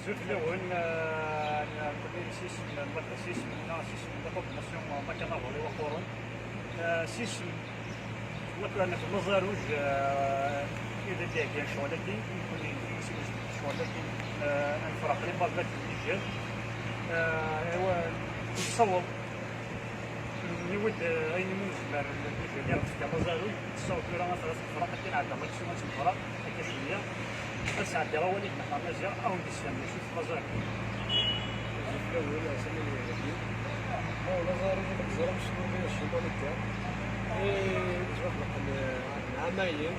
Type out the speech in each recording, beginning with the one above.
زوج الاول سيسم سيسم سيسم de population مكانافولي وقرون سيسم مثلا في المزاروج إذا جاء كاين شغلتي يكون يسمى شغلتي الفرق اللي بابات الرجال هو تصور نود أي مزمر الرجال ديال المزاروج تصور كرا مثلا الفرق اللي عندها ما تسمى الفرق كشوية بس عندها هو اللي نحن مزيا أو نسمي شوف مزاروج الأول أسمي الوحيد هو نظر مش نوبي الشيطان تاعو تطلق العمايل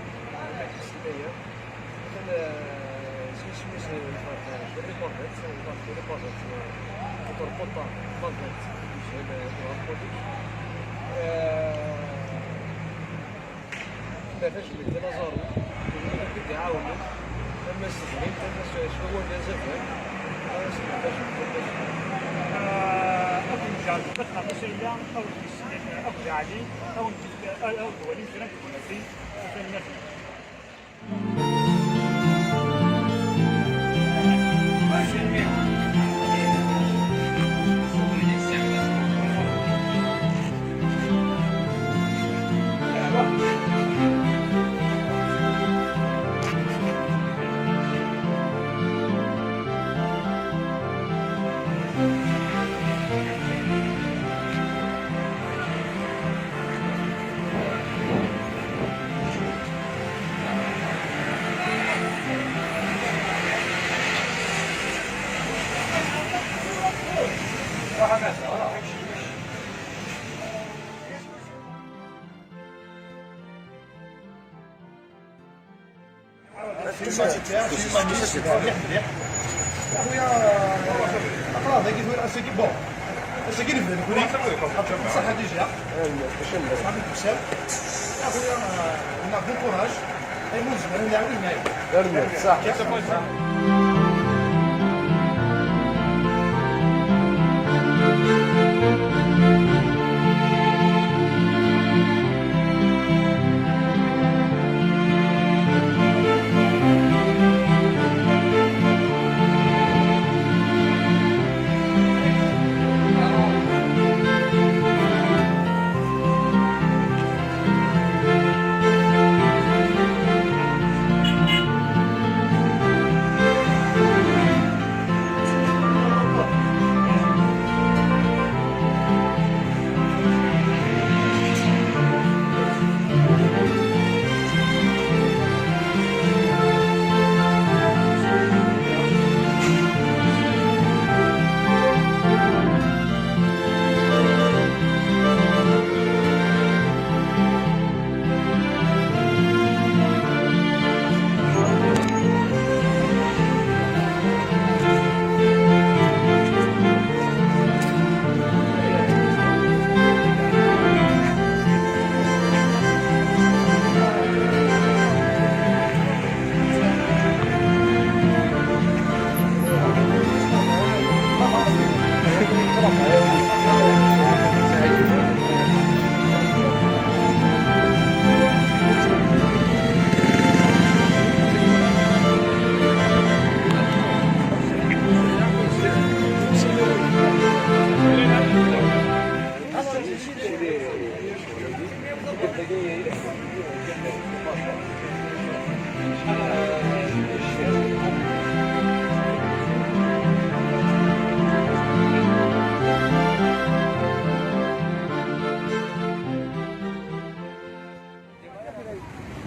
السلبية مثلا سميس الريبورتات تربط بازات كيفاش اللي نظروا كيف يعاونوا تم السجلين تم شنو هو اللي زفر أكون جاد بطلع مسيريا أو أكون عادي أو دولي في نفس الوقت في النفس.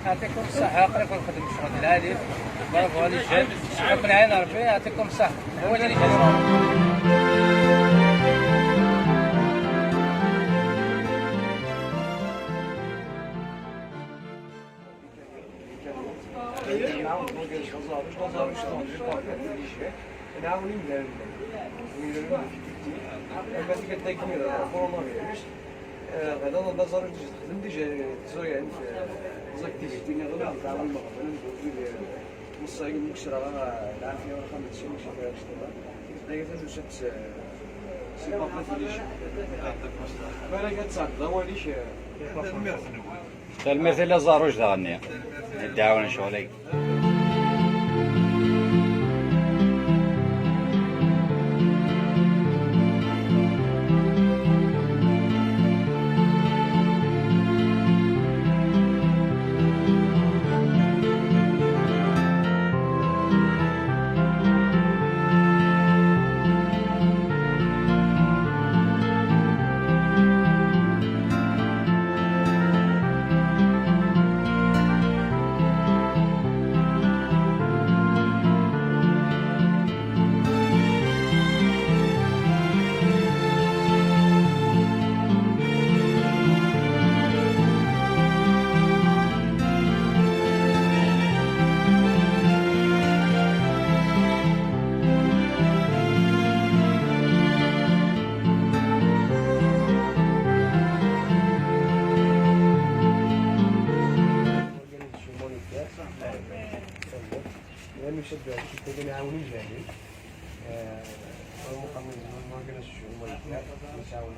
يعطيكم الصحة قريب نخدم الشغل ديال هادي برافو هادي الجهد شكرا على ربي يعطيكم الصحة هو اللي غدا نظر تخدم ديجا تزويا في زاك تيجي غدا تعاون مثلا مصايب مكسره العافيه ولا خمس شي مش فيها اشتغل دايره تمشات سي با فيش بالك تصدق وليش المثل زاروج دغني الدعوه شغلي لأنه شد كيف يعاونوا الجاهل المقامين ما قالش شو ما يتعاونوا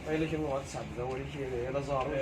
لكن الوقت صعب ولكن إلى زاروا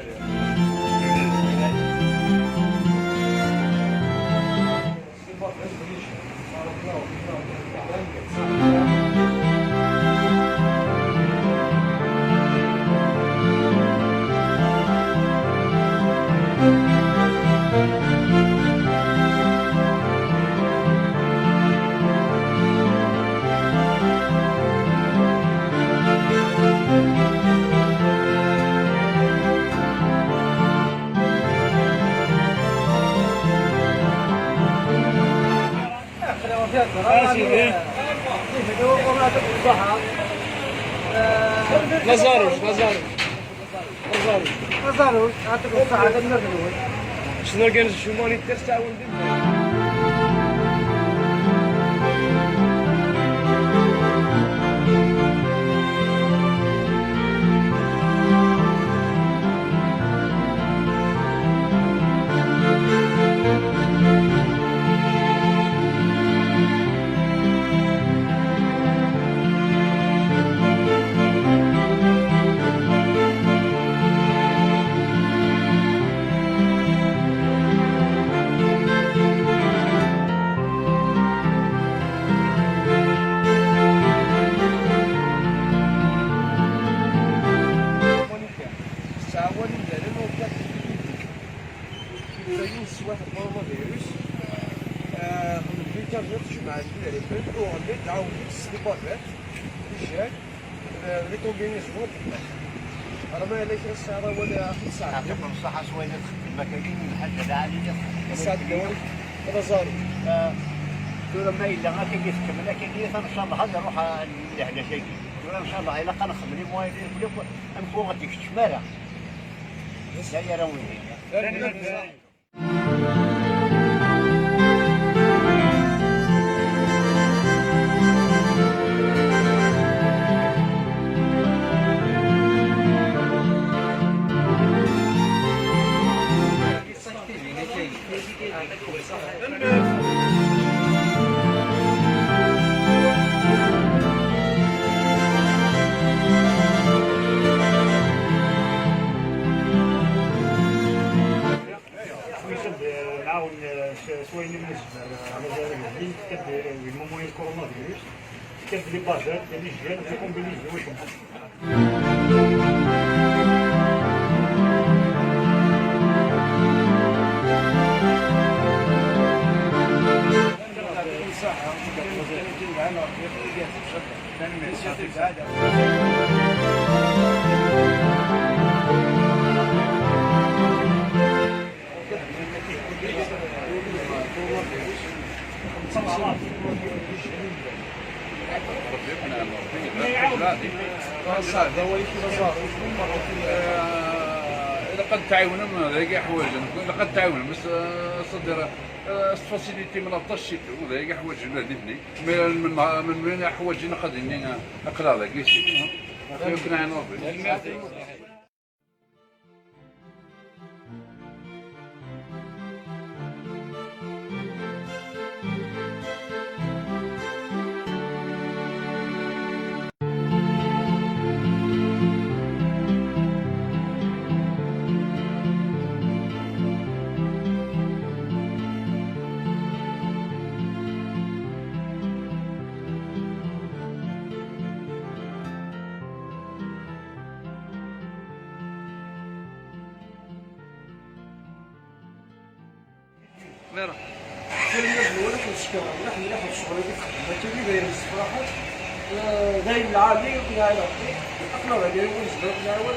لازاروش عطيكم الصحة كنرد الأول شنو كان الشمالي تستعاون يعطيكم الصحة شوية المكاين الحاجة العالية الساعة الأول هذا زارو لما إلا ما كان يتكمل لكن إن شاء الله هذا نروح على شيء إن شاء الله إلا كان خدمني موين نكون غادي في الشمالة لا يراوني نعاون شويه بالنسبه على اللي كتب الموموين كورونا فيروس كتب لي باجات اللي جات تكون بالنسبه واش لقد تعاونوا من هذا حوايج لقد تعاونوا بس صدر الفاسيليتي من الطشيت وهذا حوايج بلادي من حوايج قادرين اقرا لك يمكن ان غير الناس الاولى كنشكر نحن ناخذ الشغل اللي خدمنا كيف داير الصراحه داير العادي وكاين اقنعوا عليه ونجبر نعاود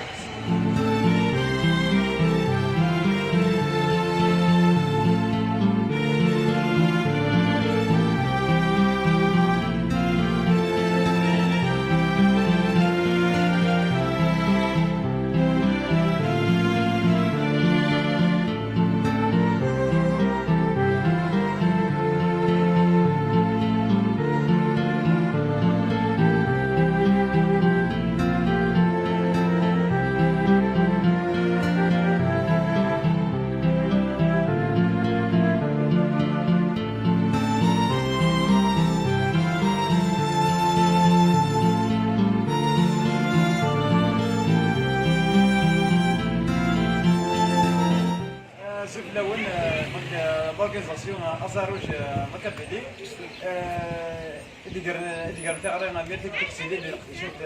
لاكسيون ازاروج مكافيلي اللي قال تقريبا ميرتك تكسيلي اللي شفت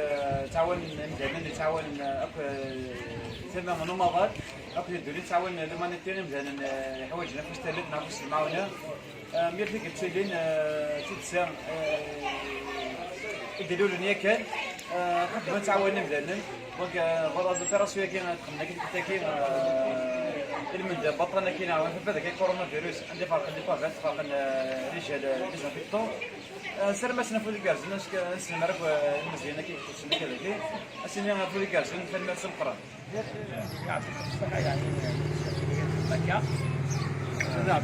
تعاون مزيان تعاون ثم منظمات اكو يدوري تعاون لمانيتيري مزيان حوايجنا فاش تلتنا فاش المعاونه ميرتك تسيلين تتسام يديروا لنا كان خدمه تعاون مزيان دونك فوالا دوبيراسيون كاين دخلنا كي المنزل بطلنا كاين هذا كاين كورونا فيروس عندي فرق رجال ديزانفيكتون سير سنا فولي كارز ناس نعرف المزيانه كي تسمى كذا كي اسيني فولي كارز نفهم القران يعطيكم الصحه يعني مكه نعم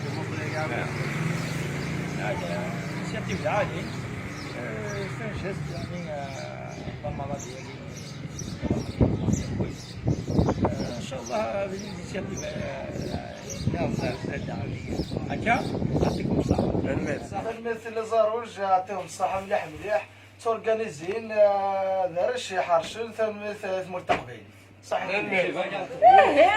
initiative عالي فين يعني ضمانات ديالي كويس ان شاء الله بالانيشيتيف هكا يعطيكم الصحه. المثل زاروج يعطيهم الصحه مليح مليح تورغانيزين دارش حرشل ثم ملتقبين صحيح.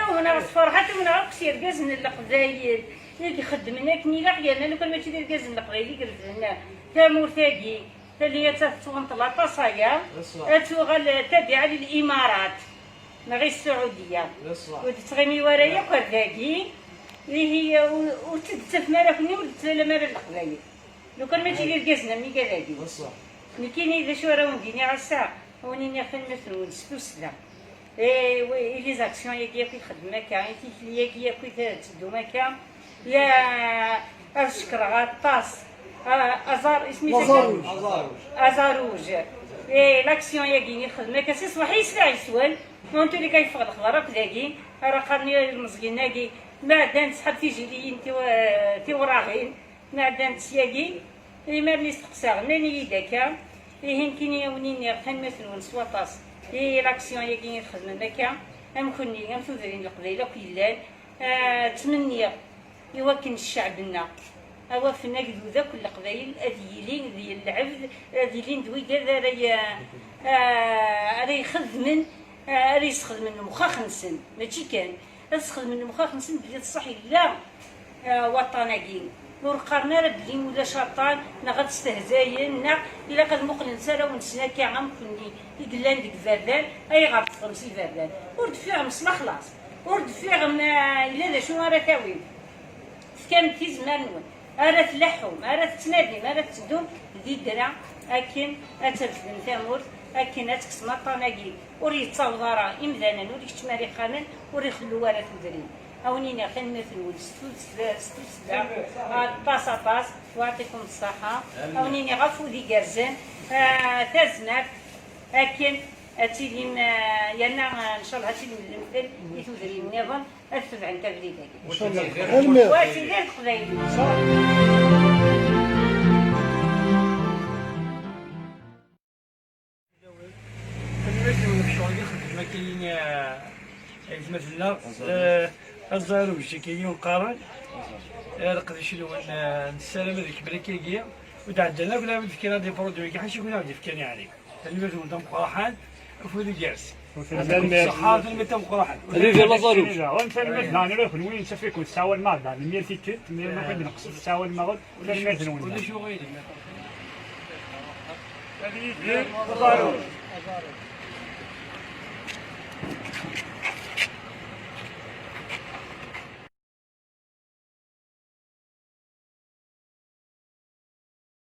وهنا فرحت وهنا كثير كازن القبايل اللي خدمنا كني لا حيانا لو كان ماشي ديال كازن القبايل اللي قرزنا تا مرتاقي تا اللي تتوغن طلاطا صايا توغل تابعه للامارات ما غير السعوديه وتتغمي ورايا كرداكي اللي هي وتدت مالا كني ودت مالا القبايل لو كان ماشي ديال كازنا مي كذاكي مي كاين اذا شو راه نديني على الساعه وني خدمت ونستو سلام وي لي زاكسيون ياكي خدمه كاع ياكي تدو مكا يا الشكر غطاس ازار اسمي ازاروج لاكسيون ياكي خدمه كاسي صباحي يسرع يسوال وانتو اللي كيفقد الخضره كذاكي راه قرني المزقين ناكي معدن سحب تيجي تي وراغين معدن تياكي ما اللي استقسا منين يداكا يمكن يونيني خدمه ونسواطاس لاكسيون ياكي نخدم مكا امكني امثودرين القبيله كيلان تمنية يوكن الشعبنا هو فينا كذا كل القبايل اذيلين ديال العبد اذيلين دوي كذا راه يخدمن راه يسخدم من مخا خمسن ماشي كان يسخدم من مخا خمسن بلي الصحي لا وطناكين نور قرنا راه بلي ولا شرطان نا غتستهزاين نا الا قد مقلن سالا ونسنا كاع غنكوني يدلان ديك فردان اي غتفهم سي فردان ورد فيهم مصلا خلاص ورد فيهم الا شنو راه تاويل كان في زمان نون راه تلحهم راه تنادم راه تدوم ذي الدرع اكن اترفدن ثامور اكن اتكسم طناقي وري تصاوضرا امذانا وري كتماري خانن وري خلو ورا تدرين اونينا خدمت ستوس طاس ويعطيكم الصحه اونيني غفو دي كرزان تازناف اكن اتيلين يانا ان شاء الله اتيلين المثل يتودري النظام افز عن تبريدك واتي غير قبيل مثلنا الزاروج كيجيو قارن قداش لو نسلم هذيك بريكيكيه وتعدلنا كنا نفكر دي برودوي كي حنشوف كنا نفكر عليك المثل نتاع مقراحان وفودي جالس الصحافه المثل مقراحان اللي ديال الزاروج وانت المثل انا نروح وين نسافيكم تساوى الماده الميرتيتود ما كنت نقص تساوى المغرب ولا المثل ولا شو غير هذه ديال الزاروج